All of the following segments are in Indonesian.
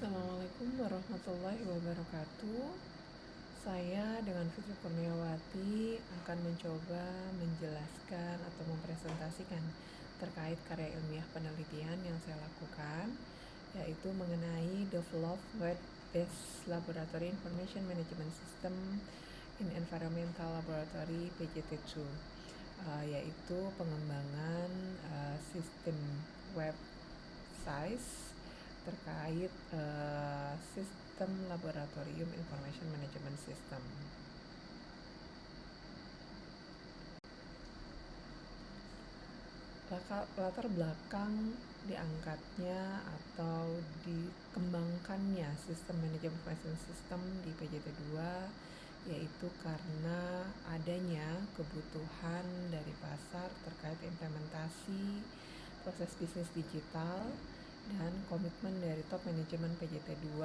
Assalamualaikum warahmatullahi wabarakatuh. Saya dengan Fitri Kurniawati akan mencoba menjelaskan atau mempresentasikan terkait karya ilmiah penelitian yang saya lakukan, yaitu mengenai Develop Web-Based Laboratory Information Management System in Environmental Laboratory PJT2, yaitu pengembangan sistem web size terkait sistem laboratorium information management system. Latar belakang diangkatnya atau dikembangkannya sistem manajemen information system di PJT2 yaitu karena adanya kebutuhan dari pasar terkait implementasi proses bisnis digital dan komitmen dari top manajemen PJT2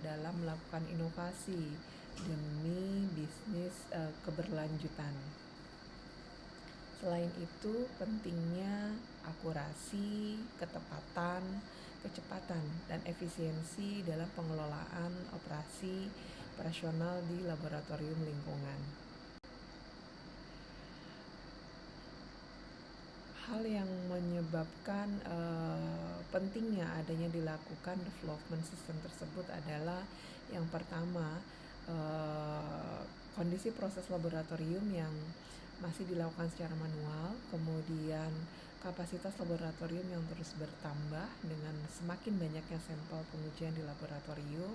dalam melakukan inovasi demi bisnis keberlanjutan. Selain itu, pentingnya akurasi, ketepatan, kecepatan, dan efisiensi dalam pengelolaan operasi operasional di laboratorium lingkungan. Hal yang menyebabkan pentingnya adanya dilakukan development system tersebut adalah yang pertama, kondisi proses laboratorium yang masih dilakukan secara manual, kemudian kapasitas laboratorium yang terus bertambah dengan semakin banyaknya sampel pengujian di laboratorium,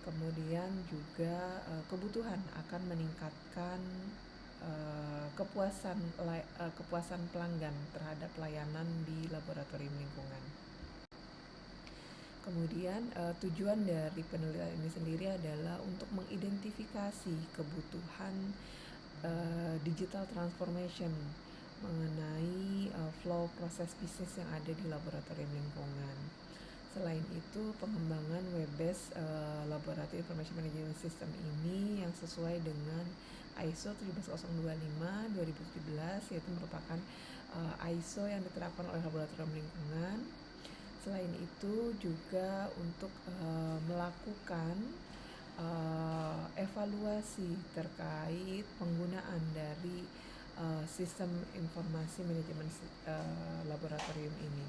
kemudian juga kebutuhan akan meningkatkan kepuasan pelanggan terhadap layanan di laboratorium lingkungan. Kemudian tujuan dari penelitian ini sendiri adalah untuk mengidentifikasi kebutuhan digital transformation mengenai flow proses bisnis yang ada di laboratorium lingkungan. Selain itu, pengembangan web-based Laboratory Information Management System ini yang sesuai dengan ISO 17025/2017 yaitu merupakan ISO yang diterapkan oleh laboratorium lingkungan. Selain itu juga untuk melakukan evaluasi terkait penggunaan dari sistem informasi manajemen laboratorium ini.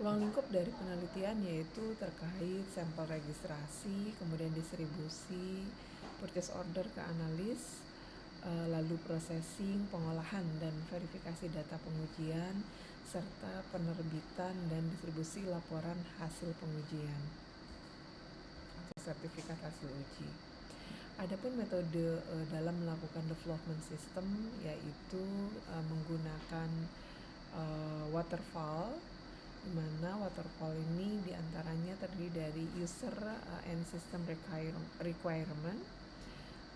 Ruang lingkup dari penelitian yaitu terkait sampel registrasi, kemudian distribusi, purchase order ke analis, lalu processing, pengolahan dan verifikasi data pengujian, serta penerbitan dan distribusi laporan hasil pengujian atau sertifikat hasil uji. Adapun metode dalam melakukan development system yaitu menggunakan waterfall, di mana waterfall ini diantaranya terdiri dari user and system requirement,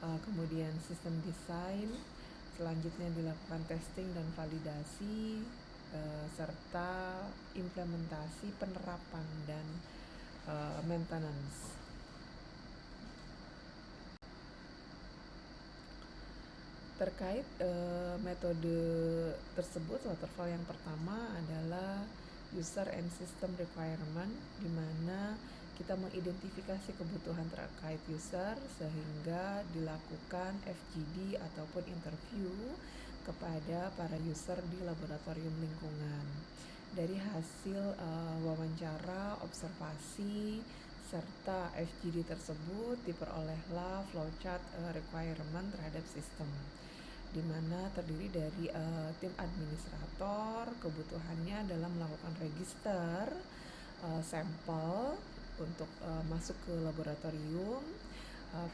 kemudian sistem design, selanjutnya dilakukan testing dan validasi, serta implementasi, penerapan, dan maintenance. Terkait metode tersebut, waterfall yang pertama adalah user and system requirement, di mana kita mengidentifikasi kebutuhan terkait user sehingga dilakukan FGD ataupun interview kepada para user di laboratorium lingkungan. Dari hasil wawancara, observasi, serta FGD tersebut diperolehlah flowchart requirement terhadap sistem, di mana terdiri dari tim administrator, kebutuhannya dalam melakukan register sampel untuk masuk ke laboratorium,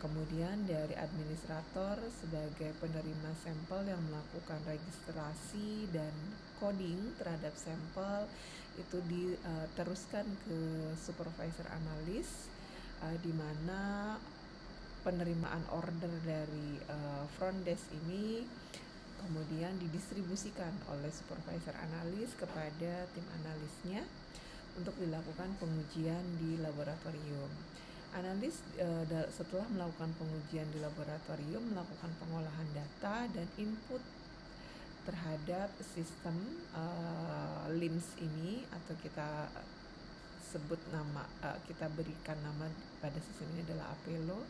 kemudian dari administrator sebagai penerima sampel yang melakukan registrasi dan coding terhadap sampel itu diteruskan ke supervisor analis, di mana penerimaan order dari front desk ini kemudian didistribusikan oleh supervisor analis kepada tim analisnya untuk dilakukan pengujian di laboratorium. Analis setelah melakukan pengujian di laboratorium melakukan pengolahan data dan input terhadap sistem LIMS ini, atau kita kita berikan nama pada sistem ini adalah Apelo.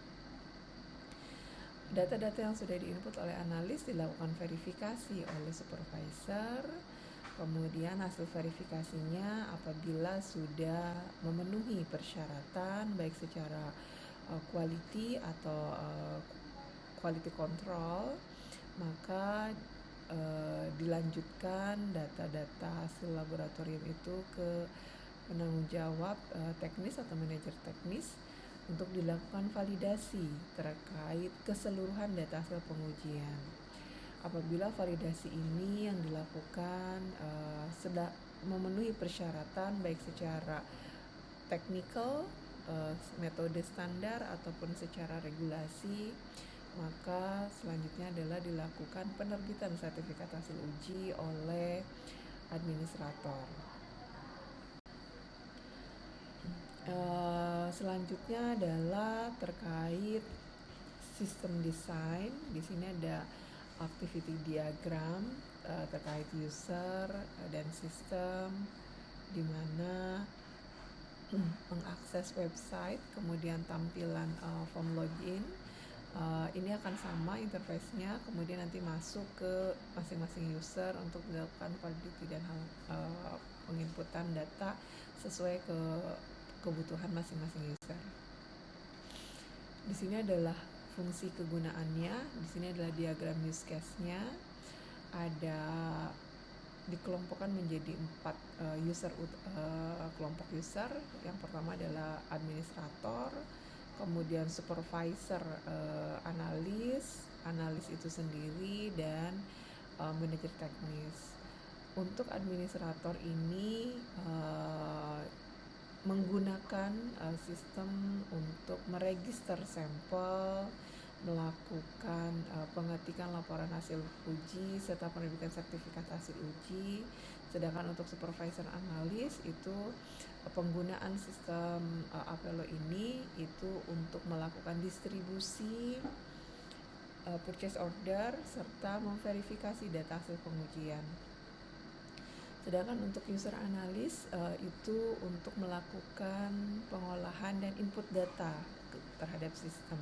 Data-data yang sudah diinput oleh analis dilakukan verifikasi oleh supervisor. Kemudian hasil verifikasinya apabila sudah memenuhi persyaratan baik secara quality atau quality control, maka dilanjutkan data-data hasil laboratorium itu ke penanggung jawab teknis atau manajer teknis untuk dilakukan validasi terkait keseluruhan data hasil pengujian. Apabila validasi ini yang dilakukan sudah memenuhi persyaratan baik secara teknikal, metode standar ataupun secara regulasi, maka selanjutnya adalah dilakukan penerbitan sertifikat hasil uji oleh administrator. Selanjutnya adalah terkait sistem desain. Di sini ada activity diagram terkait user dan sistem, di mana mengakses website, kemudian tampilan form login. Ini akan sama interface-nya, kemudian nanti masuk ke masing-masing user untuk dilakukan validity dan penginputan data sesuai ke kebutuhan masing-masing user. Di sini adalah fungsi kegunaannya. Di sini adalah diagram use case-nya. Ada dikelompokkan menjadi 4 kelompok user. Yang pertama adalah administrator, kemudian supervisor, analis itu sendiri, dan manajer teknis. Untuk administrator ini menggunakan sistem untuk meregister sampel, melakukan pengetikan laporan hasil uji serta penerbitan sertifikat hasil uji. Sedangkan untuk supervisor analis itu penggunaan sistem Apelo ini itu untuk melakukan distribusi purchase order serta memverifikasi data hasil pengujian. Sedangkan untuk user analis itu untuk melakukan pengolahan dan input data terhadap sistem.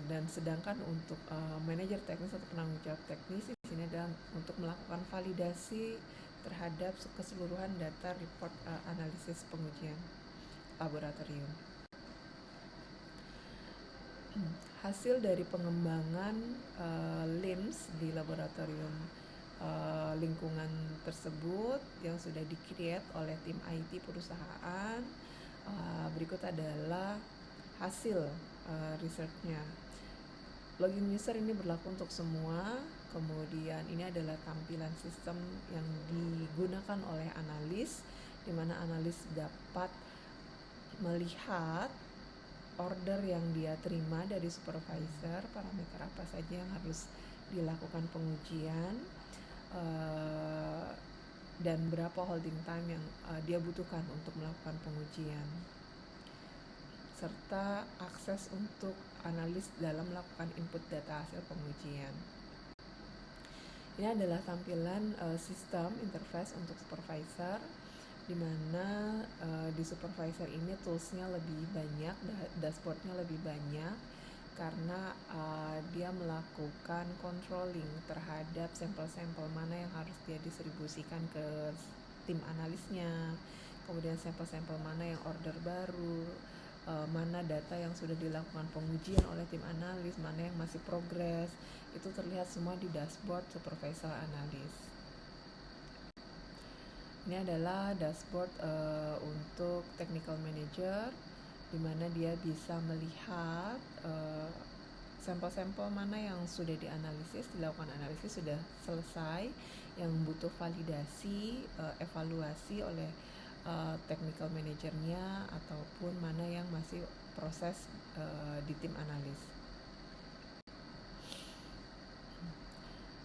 Dan sedangkan untuk manajer teknis atau penanggung jawab teknis di sini adalah untuk melakukan validasi terhadap keseluruhan data report analisis pengujian laboratorium. Hasil dari pengembangan LIMS di laboratorium lingkungan tersebut yang sudah di-create oleh tim IT perusahaan, berikut adalah hasil research-nya. Login user ini berlaku untuk semua. Kemudian ini adalah tampilan sistem yang digunakan oleh analis, di mana analis dapat melihat order yang dia terima dari supervisor, parameter apa saja yang harus dilakukan pengujian, dan berapa holding time yang dia butuhkan untuk melakukan pengujian, serta akses untuk analis dalam melakukan input data hasil pengujian. Ini adalah tampilan sistem interface untuk supervisor, di mana di supervisor ini toolsnya lebih banyak, dashboardnya lebih banyak, karena dia melakukan controlling terhadap sampel-sampel mana yang harus dia distribusikan ke tim analisnya, kemudian sampel-sampel mana yang order baru, mana data yang sudah dilakukan pengujian oleh tim analis, mana yang masih progres, itu terlihat semua di dashboard supervisor analis. Ini adalah dashboard untuk technical manager, di mana dia bisa melihat sampel-sampel mana yang sudah dilakukan analisis sudah selesai, yang butuh validasi, evaluasi oleh technical manajernya, ataupun mana yang masih proses di tim analis.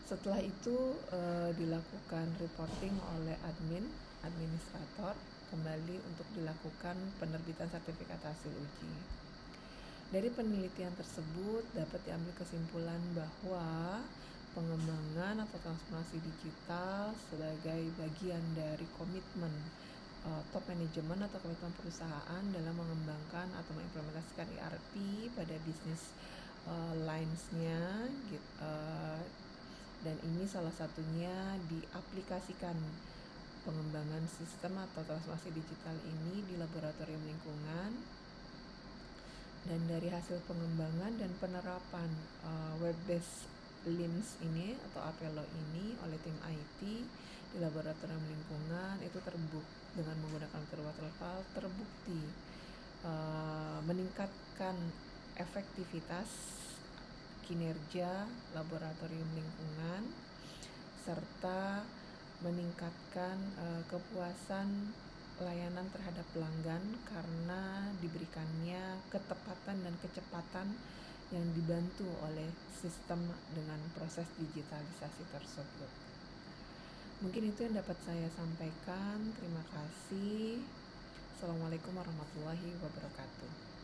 Setelah itu dilakukan reporting oleh administrator kembali untuk dilakukan penerbitan sertifikat hasil uji. Dari penelitian tersebut dapat diambil kesimpulan bahwa pengembangan atau transformasi digital sebagai bagian dari komitmen top manajemen atau komitmen perusahaan dalam mengembangkan atau mengimplementasikan ERP pada bisnis lines-nya gitu. Dan ini salah satunya diaplikasikan pengembangan sistem atau transformasi digital ini di laboratorium lingkungan. Dan dari hasil pengembangan dan penerapan web-based LIMS ini atau Apelo ini oleh tim IT di laboratorium lingkungan itu terbukti dengan menggunakan metode waterfall terbukti meningkatkan efektivitas kinerja laboratorium lingkungan serta meningkatkan kepuasan layanan terhadap pelanggan karena diberikannya ketepatan dan kecepatan yang dibantu oleh sistem dengan proses digitalisasi tersebut. Mungkin itu yang dapat saya sampaikan. Terima kasih. Assalamualaikum warahmatullahi wabarakatuh.